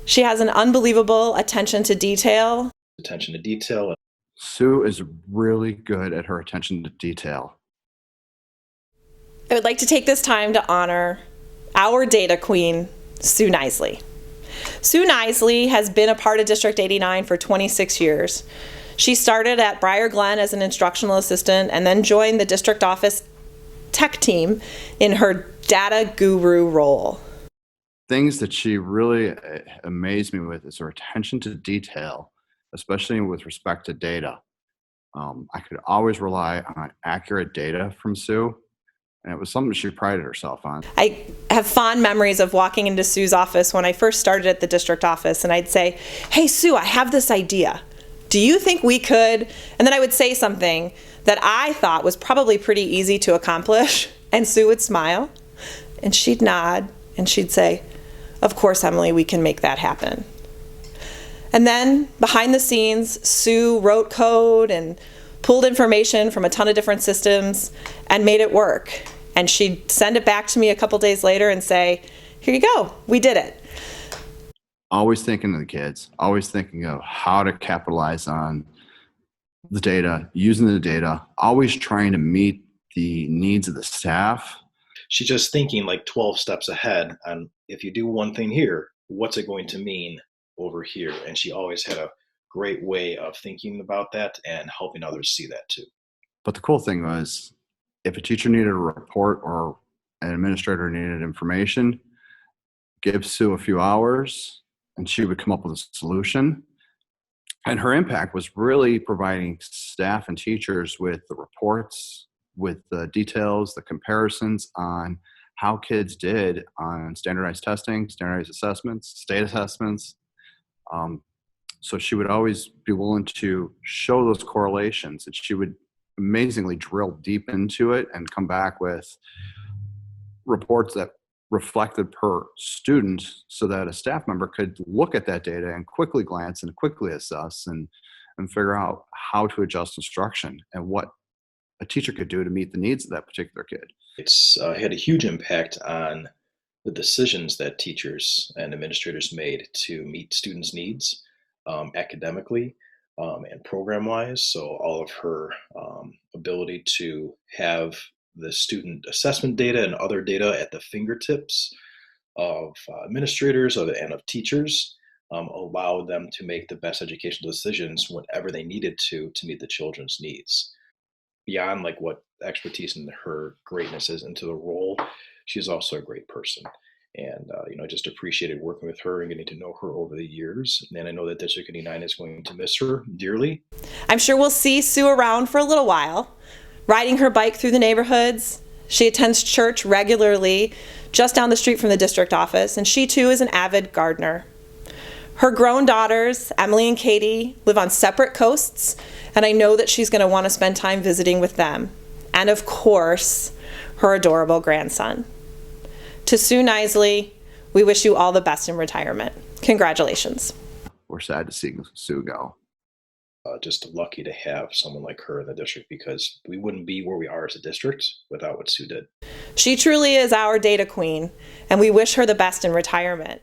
She has an unbelievable attention to detail. Attention to detail. Sue is really good at her attention to detail. I would like to take this time to honor our data queen, Sue Knisely. Sue Knisely has been a part of District 89 for 26 years. She started at Briar Glen as an instructional assistant and then joined the district office tech team in her data guru role. Things that she really amazed me with is her attention to detail, especially with respect to data. I could always rely on accurate data from Sue, and it was something she prided herself on. I have fond memories of walking into Sue's office when I first started at the district office, and I'd say, "Hey Sue, I have this idea. Do you think we could?" And then I would say something that I thought was probably pretty easy to accomplish, and Sue would smile, and she'd nod, and she'd say, "Of course, Emily, we can make that happen." And then, behind the scenes, Sue wrote code and pulled information from a ton of different systems and made it work. And she'd send it back to me a couple days later and say, "Here you go, we did it." Always thinking of the kids, always thinking of how to capitalize on the data, using the data, always trying to meet the needs of the staff. She's just thinking like 12 steps ahead on, if you do one thing here, what's it going to mean over here? And she always had a great way of thinking about that and helping others see that too. But the cool thing was, if a teacher needed a report or an administrator needed information, give Sue a few hours and she would come up with a solution. And her impact was really providing staff and teachers with the reports, with the details, the comparisons on how kids did on standardized testing, standardized assessments, state assessments. So she would always be willing to show those correlations, and she would amazingly drill deep into it and come back with reports that reflected per student so that a staff member could look at that data and quickly glance and quickly assess and figure out how to adjust instruction and what a teacher could do to meet the needs of that particular kid. It's had a huge impact on the decisions that teachers and administrators made to meet students' needs academically and program-wise. So all of her ability to have the student assessment data and other data at the fingertips of administrators and of teachers allowed them to make the best educational decisions whenever they needed to meet the children's needs. Beyond like what expertise and her greatness is into the role, she's also a great person. And, just appreciated working with her and getting to know her over the years. And I know that District 89 is going to miss her dearly. I'm sure we'll see Sue around for a little while, riding her bike through the neighborhoods. She attends church regularly just down the street from the district office, and she too is an avid gardener. Her grown daughters, Emily and Katie, live on separate coasts, and I know that she's going to want to spend time visiting with them. And of course, her adorable grandson. To Sue Knisely, we wish you all the best in retirement. Congratulations. We're sad to see Sue go. Just lucky to have someone like her in the district, because we wouldn't be where we are as a district without what Sue did. She truly is our data queen, and we wish her the best in retirement.